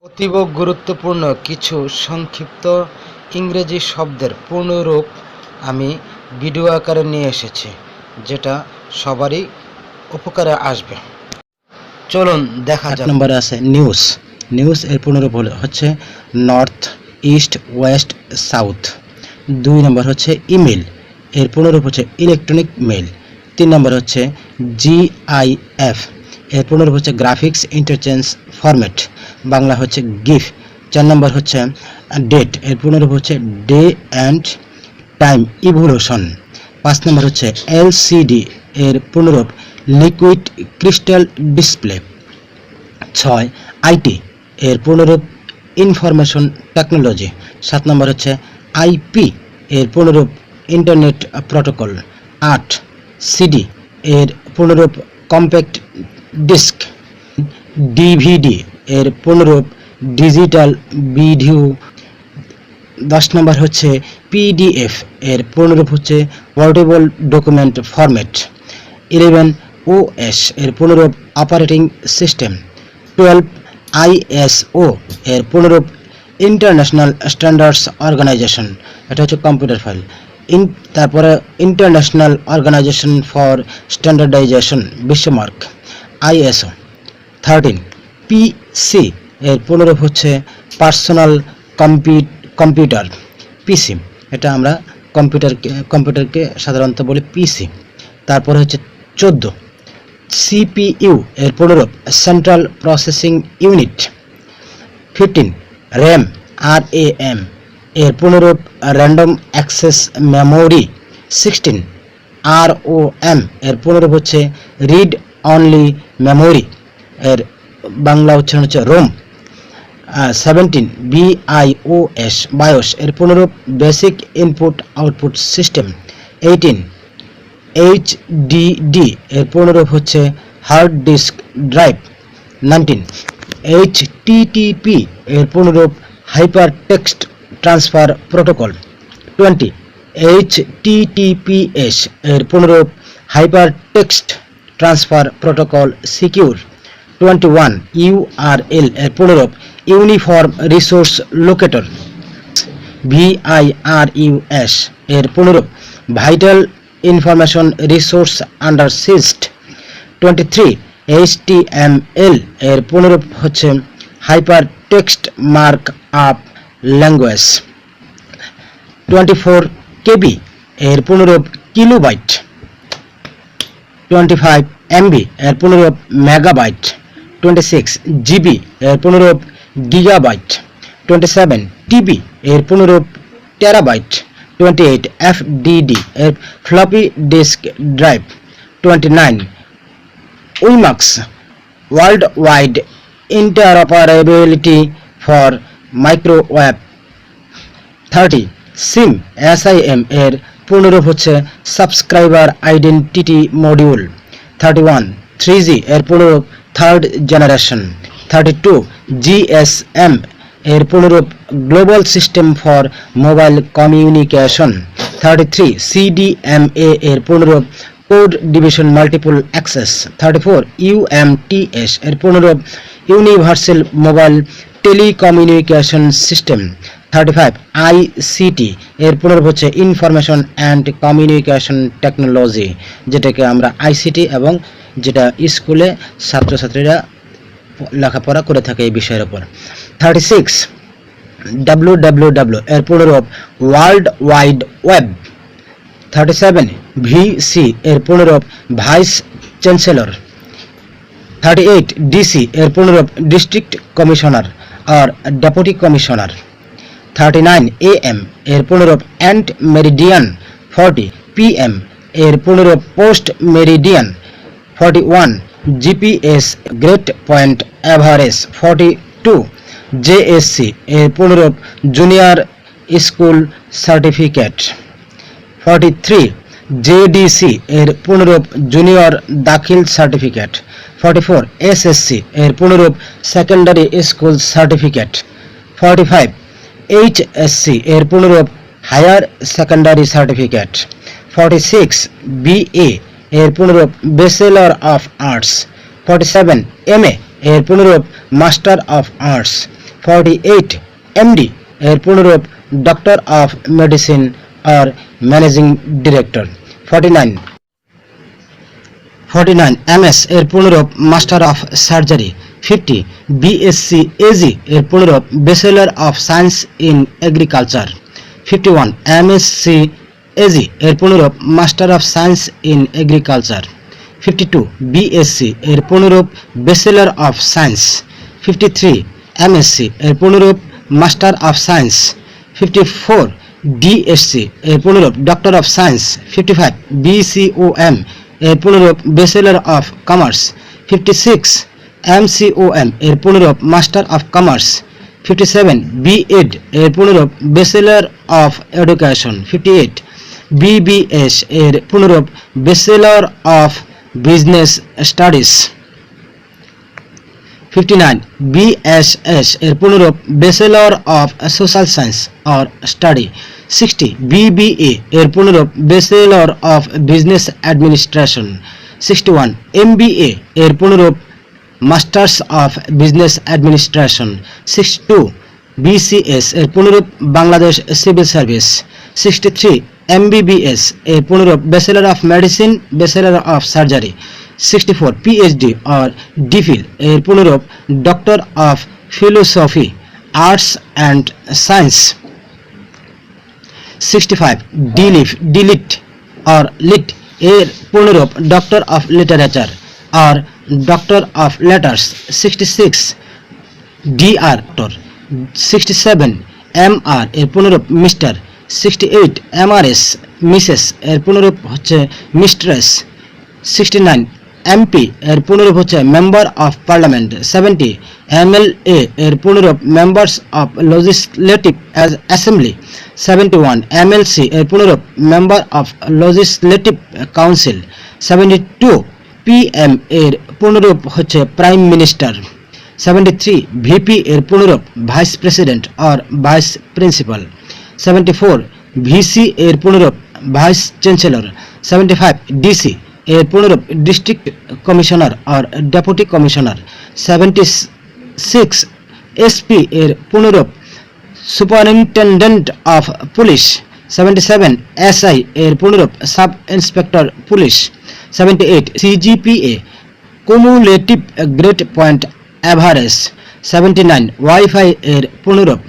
অতীব গুরুত্বপূর্ণ কিছু সংক্ষিপ্ত ইংরেজি শব্দের পূর্ণরূপ আমি ভিডিও আকারে নিয়ে এসেছি, যেটা সবারই উপকারে আসবে। চলুন দেখা যাক। নম্বরে আছে নিউজ। নিউজ এর পূর্ণরূপ হচ্ছে নর্থ, ইস্ট, ওয়েস্ট, সাউথ। 2 নম্বর হচ্ছে ইমেল, এর পূর্ণরূপ হচ্ছে ইলেকট্রনিক মেল। 3 নম্বর হচ্ছে GIF, এর পূর্ণরূপ হচ্ছে গ্রাফিক্স ইন্টারচেঞ্জ ফরম্যাট, বাংলা হচ্ছে গিফ। 4 নম্বর হচ্ছে ডেট, এর পূর্ণরূপ হচ্ছে ডে অ্যান্ড টাইম ইভলিউশন। 5 নম্বর হচ্ছে LCD, এর পূর্ণরূপ লিকুইড ক্রিস্টাল ডিসপ্লে। 6 IT, এর পূর্ণরূপ ইনফরমেশন টেকনোলজি। 7 নম্বর হচ্ছে IP, এর পূর্ণরূপ ইন্টারনেট প্রোটোকল। 8 CD, এর পূর্ণরূপ কম্প্যাক্ট ডিস্ক। DVD, এর পূর্ণরূপ ডিজিটাল ভিডিও। 10 নম্বর হচ্ছে PDF, এর পূর্ণরূপ হচ্ছে পোর্টেবল ডকুমেন্ট ফরম্যাট। 11 OS, এর পূর্ণরূপ অপারেটিং সিস্টেম। 12 ISO, এর পূর্ণরূপ ইন্টারন্যাশনাল স্ট্যান্ডার্ডস অর্গানাইজেশন, এটা হচ্ছে কম্পিউটার ফাইল। তারপরে ইন্টারন্যাশনাল অর্গানাইজেশন ফর স্ট্যান্ডার্ডাইজেশন, বিশ্বমার্ক, ISO। 13 PC, এর পূর্ণরূপ হচ্ছে পার্সোনাল কম্পিউটার, PC। এটা আমরা কম্পিউটারকে সাধারণত বলি PC। তারপরে হচ্ছে 14 CPU, এর পূর্ণরূপ সেন্ট্রাল প্রসেসিং ইউনিট। 15 RAM, এর পূর্ণরূপ র্যান্ডম অ্যাক্সেস মেমোরি। 16 ROM, এর পূর্ণরূপ হচ্ছে রিড অনলি মেমোরি, এর বাংলা উচ্চারণ হচ্ছে রোম। 17 BIOS, এর পূর্ণরূপ basic input output system. 18 HDD, এর পূর্ণরূপ হচ্ছে হার্ড ডিস্ক ড্রাইভ। 19 HTTP, এর পূর্ণরূপ hypertext transfer protocol. 20 HTTPS, এর পূর্ণরূপ hypertext transfer protocol secure. 21 URL, এর পূর্ণরূপ ইউনিফর্ম রিসোর্স লোকেটর। VIRUS, এর পূর্ণরূপ vital information resource under siege. 23 HTML, এর পূর্ণরূপ হচ্ছে hypertext mark up language. 24 KB, এর পূর্ণরূপ কিলোবাইট। 25 MB, এর পূর্ণরূপ মেগাবাইট। 26 GB, এর পূর্ণরূপ গিগাবাইট। 27 TB, এর পূর্ণরূপ টেরাবাইট। 28 FDD, এর floppy disk drive. 29 WiMAX, world wide interoperability for microwave. 30 SIM, এর পূর্ণরূপ হচ্ছে সাবস্ক্রাইবার আইডেন্টিটি মডিউল। 31 3G, এর পূর্ণরূপ থার্ড জেনারেশন। 32 GSM, এর পূর্ণরূপ global system for mobile communication. 33 CDMA, এর পূর্ণরূপ code division multiple access. 34 UMTS, এর পূর্ণরূপ universal mobile telecommunication system. 35 ICT, এর পূর্ণরূপ হচ্ছে ইনফরমেশন অ্যান্ড কমিউনিকেশন টেকনোলজি, যেটাকে আমরা ICT এবং যেটা স্কুলে ছাত্রছাত্রীরা লেখাপড়া করে থাকে এই বিষয়ের উপর। 36 WWW, এর পূর্ণরূপ ওয়ার্ল্ড ওয়াইড ওয়েব। 37 VC, এর পূর্ণরূপ ভাইস চ্যান্সেলর। 38 DC, এর পূর্ণরূপ ডিস্ট্রিক্ট কমিশনার আর ডেপুটি কমিশনার। 39 AM, এর পূর্ণরূপ এন্ড মেরিডিয়ান। 40 PM, এর পূর্ণরূপ post meridian. 41 GPS, great point average. 42 JSC, এর পূর্ণরূপ জুনিয়র স্কুল সার্টিফিকেট। 43 JDC, এর পূর্ণরূপ জুনিয়র দাখিল সার্টিফিকেট। 44 SSC, এর পূর্ণরূপ সেকেন্ডারি স্কুল সার্টিফিকেট। 45 HSC, এর পূর্ণরূপ হায়ার সেকেন্ডারি সার্টিফিকেট। 46 BA, এর পূর্ণরূপ ব্যাচেলর অফ আর্টস। 47 MA, এর পূর্ণরূপ মাস্টার অফ আর্টস। 48 MD এর পূর্ণরূপ ডক্টর অফ মেডিসিন আর ম্যানেজিং ডিরেক্টর। 49 MS এর পূর্ণরূপ master of surgery. 50 BSc AG এর পূর্ণরূপ bachelor of science in agriculture. 51 MSc AG এর পূর্ণরূপ master of science in agriculture. 52 BSc এর পূর্ণরূপ ব্যাচেলর অফ সায়েন্স। 53 MSc এর পূর্ণরূপ মাস্টার অফ সায়েন্স। 54 DSc এর পূর্ণরূপ ডক্টর অফ সায়েন্স। 55 BCOM এর পূর্ণরূপ ব্যাচেলর অফ কমার্স। 56 MCOM এর পূর্ণরূপ মাস্টার অফ কমার্স। 57 BEd এর পূর্ণরূপ ব্যাচেলর অফ এডুকেশন। 58 BBS এর পূর্ণরূপ bachelor of business studies. 59 BSS এর পূর্ণরূপ bachelor of social science or study. 60 BBA এর পূর্ণরূপ bachelor of business administration. 61 MBA এর পূর্ণরূপ masters of business administration. 62 BCS এর পূর্ণরূপ বাংলাদেশ সিভিল সার্ভিস। 63 MBBS এর পূর্ণরূপ bachelor of medicine, bachelor of surgery. 64 PhD or DPhil এর পূর্ণরূপ doctor of philosophy, arts and science. 65 DLit or Lit এর পূর্ণরূপ ডক্টর অফ লিটারেচার আর doctor of letters. 66 DR 67 MR এর পূর্ণরূপ মিস্টার। 68 MRS মিসেস এর পূর্ণরূপ হচ্ছে মিস্ট্রেস। 69 MP এর পূর্ণরূপ হচ্ছে মেম্বার অফ পার্লামেন্ট। 70 MLA এর পূর্ণরূপ members of legislative assembly. 71 MLC এর পূর্ণরূপ member of legislative council. 72 PM এর পূর্ণরূপ হচ্ছে প্রাইম মিনিস্টার। 73 VP এর পূর্ণরূপ vice president or vice principal. 74 VC এর পূর্ণরূপ ভাইস চ্যান্সেলর। 75 DC এর পূর্ণরূপ ডিস্ট্রিক্ট কমিশনার আর ডেপুটি কমিশনার। 76 SP এর পূর্ণরূপ সুপারিনটেন্ডেন্ট অফ পুলিশ। 77 SI এর পূর্ণরূপ sub inspector police. 78 CGPA cumulative grade point average. 79 wifi এর পূর্ণরূপ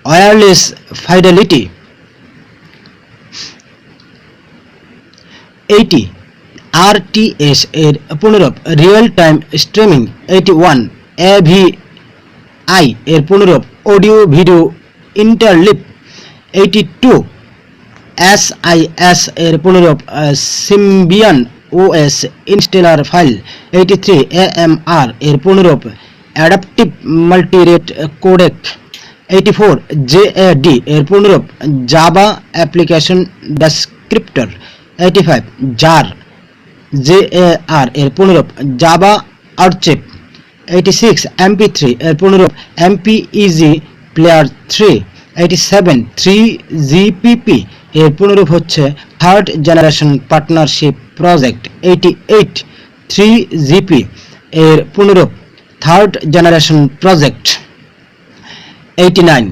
ওয়্যারলেস ফাইডেলিটি। 80 RTS এর পূর্ণরূপ রিয়েল টাইম স্ট্রিমিং। 81 AVI এর পূর্ণরূপ অডিও ভিডিও ইন্টারলিপ। 82 SIS এর পূর্ণরূপ Symbian OS installer file. 83 AMR এর পূর্ণরূপ অ্যাডাপটিভ মাল্টিরেট কোডেক। 84 JAD এর পূর্ণরূপ জাভা অ্যাপ্লিকেশন ডেসক্রিপ্টর। 85 JAR এর পূর্ণরূপ জাভা আর্চিভ। 86 MP3 এর পূর্ণরূপ MPEG প্লেয়ার 3। 87 3GPP এর পূর্ণরূপ হচ্ছে third generation partnership project. 88 3GP এর পূর্ণরূপ থার্ড জেনারেশন প্রজেক্ট। 89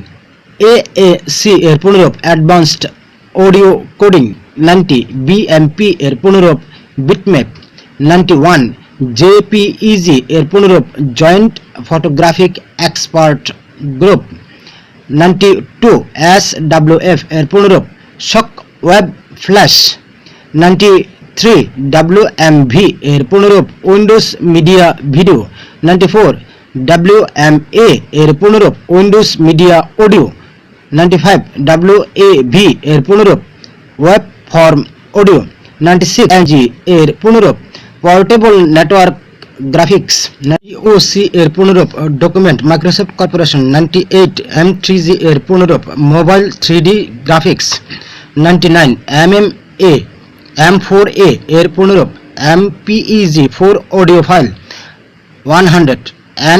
AAC এর পূর্ণরূপ অ্যাডভান্সড অডিও কোডিং। 90 BMP এর পূর্ণরূপ বিটম্যাপ। 91 JPEG এর পূর্ণরূপ joint photographic expert group. 92 SWF এর পূর্ণরূপ শক ওয়েব ফ্ল্যাশ। 93 WMV এর পূর্ণরূপ উইন্ডোজ মিডিয়া ভিডিও। 94 WMA এর পূর্ণরূপ উইন্ডোজ মিডিয়া অডিও। 95 WAV এর পূর্ণরূপ ওয়েব ফর্ম অডিও। 96 MG এর পূর্ণরূপ পোর্টেবল নেটওয়ার্ক গ্রাফিক্স। DOC এর পূর্ণরূপ ডকুমেন্ট মাইক্রোসফট কর্পোরেশন। 98 M3G এর পূর্ণরূপ mobile 3D graphics. 99 MMA M4A এর পূর্ণরূপ MPEG 4 অডিও ফাইল। 100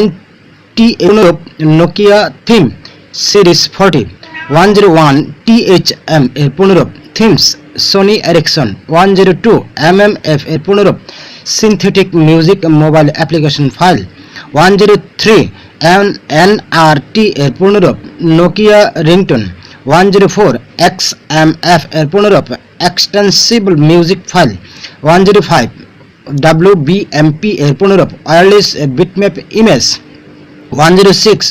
NT পূর্ণরূপ নোকিয়া থিম সিরিজ 40। 101 THM এর পূর্ণরূপ থিমস সোনি এরিকসন। 102 MMF এর পূর্ণরূপ synthetic music mobile application file. 103 NRT এর পূর্ণরূপ নোকিয়া রিংটোন। 104 XMF এর পূর্ণরূপ এক্সটেন্সিবল মিউজিক ফাইল। 105 WBMP এর পূর্ণরূপ ওয়্যারলেস বিটম্যাপ ইমেজ। 106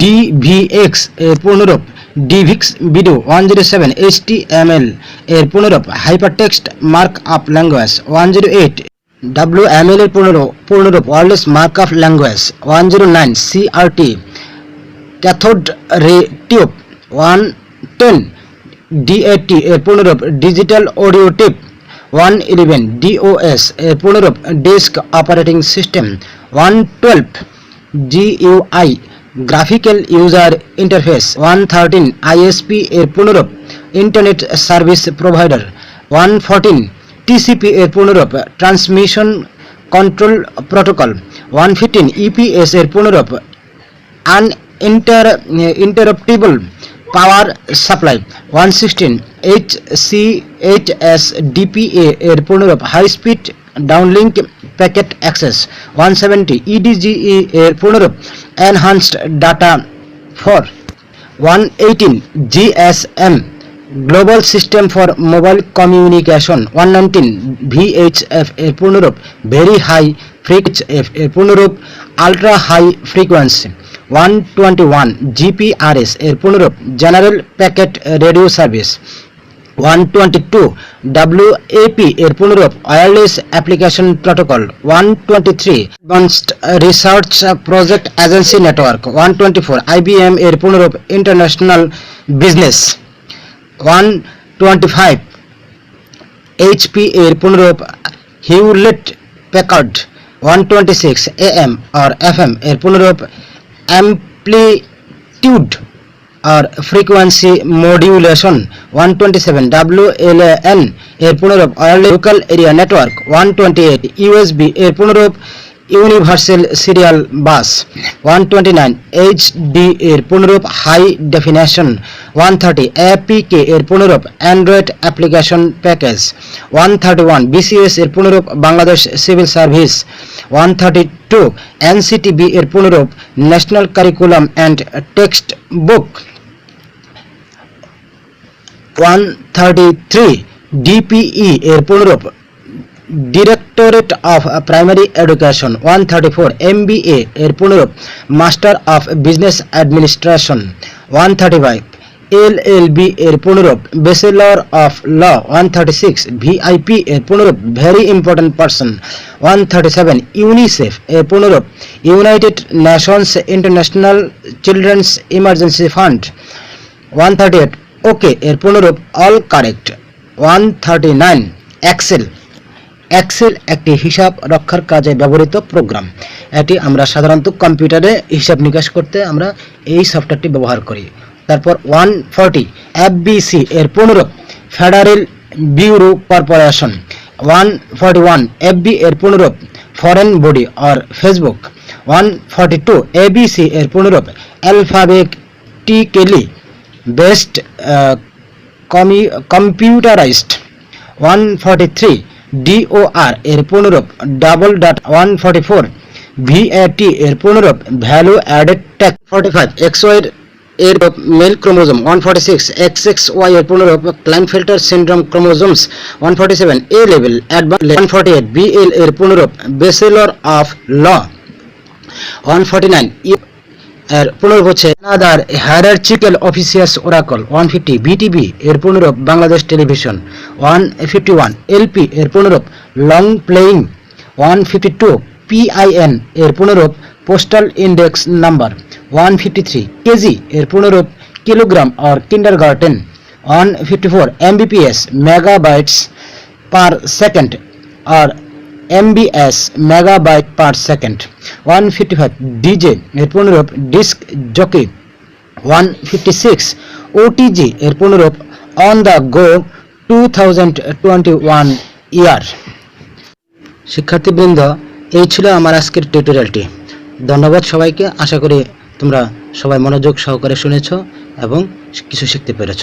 DVX এর পূর্ণরূপ ডিভিক্স ভিডিও। 107 HTML এর পূর্ণরূপ hypertext mark up language. 108 WML এর পূর্ণরূপ wireless mark up language. 109 CRT cathode ray tube. 110 DAT এর পূর্ণরূপ ডিজিটাল অডিও টেপ। 111 DOS এর পূর্ণরূপ desk operating system. 112 GUI graphical user interface. 113 ISP এর পূর্ণরূপ ইন্টারনেট সার্ভিস প্রোভাইডার। 114 TCP এর পূর্ণরূপ ট্রান্সমিশন কন্ট্রোল প্রোটোকল। 115 EPS এর পূর্ণরূপ আনইন্টারাপ্টিবল পাওয়ার সাপ্লাই। 116 HCHSDPA এর পূর্ণরূপ high speed downlink packet access. 170 EDGE এর পূর্ণরূপ enhanced data for. 118 GSM global system for mobile communication. 119 VHF এর পূর্ণরূপ ভেরি হাই ফ্রিকোয়েন্সি এর পূর্ণরূপ আলট্রা হাই ফ্রিকোয়েন্সি। 121 GPRS এর পূর্ণরূপ general packet radio service. 122 WAP এর পূর্ণরূপ wireless application protocol. 123 advanced research project agency network. 124 IBM এর পূর্ণরূপ ইন্টারন্যাশনাল বিজনেস। 125 HP এর পূর্ণরূপ Hewlett Packard. 126 AM or FM এর পূর্ণরূপ অ্যামপ্লিটিউড আর ফ্রিকোয়েন্সি মডিউলেশন। 127 WLAN এর পূর্ণরূপ wireless local area network. 128 USB এর পূর্ণরূপ ইউনিভার্সাল সিরিয়াল বাস। 129 HD এর পূর্ণরূপ হাই ডেফিনেশন। 130 APK এর পূর্ণরূপ অ্যান্ড্রয়েড অ্যাপ্লিকেশন প্যাকেজ। 131 BCS এর পূর্ণরূপ বাংলাদেশ সিভিল সার্ভিস। 132 NCTB এর পূর্ণরূপ national curriculum and text book. 133 DPE এর পূর্ণরূপ directorate of primary education. 134 MBA এর পূর্ণরূপ master of business administration. 135 LLB এর পূর্ণরূপ ব্যাচেলর অফ ল। 136 VIP এর পূর্ণরূপ ভেরি ইম্পর্টেন্ট পারসন। 137 ইউনিসেফ এর পূর্ণরূপ United Nations International Children's Emergency Fund. 138 OK এর পূর্ণরূপ অল কারেক্ট। 139 এক্সেল একটি হিসাব রক্ষার কাজে ব্যবহৃত প্রোগ্রাম। এটি আমরা সাধারণত কম্পিউটারে হিসাব নিকাশ করতে আমরা এই সফটওয়্যারটি ব্যবহার করি। তারপর 140 FBC এর পূর্ণরূপ ফেডারেল ব্যুরো কর্পোরেশন। 141 FB এর পূর্ণরূপ foreign body or Facebook. 142 ABC এর পূর্ণরূপ অ্যালফাবেটিক্যালি বেসড কম্পিউটারাইজড। 143 DOR এর পূর্ণরূপ ডাবল ডট। 144 VAT এর পূর্ণরূপ ভ্যালু অ্যাডেড ট্যাক্স। 45 XY এর মেল ক্রোমোজোম। 146 XXY এর পূর্ণরূপ Klinefelter syndrome chromosomes. 147 A level advance. 148 BL এর পূর্ণরূপ ব্যাচেলর অফ ল। 149 এর পূর্ণরূপ হচ্ছে আদার হায়ারার্চিক্যাল অফিসিয়াস ওরাকল। 150 BTB এর পূর্ণরূপ বাংলাদেশ টেলিভিশন। 151 LP এর পূর্ণরূপ লং প্লেইং। 152 PIN এর পূর্ণরূপ পোস্টাল ইন্ডেক্স নাম্বার। 153 KG এর পূর্ণরূপ kilogram or kindergarten. 154 MBPS megabytes per second আর MBS megabyte per second. 155 DJ এর পূর্ণরূপ ডিস্ক জকি। 156 OTG এর পূর্ণরূপ অন দ্য গো 2021 ইয়ার। শিক্ষার্থীবৃন্দ, এই ছিল আমার আজকের টিউটোরিয়ালটি। ধন্যবাদ সবাইকে। আশা করি তোমরা সবাই মনোযোগ সহকারে শুনেছ এবং কিছু শিখতে পেরেছ।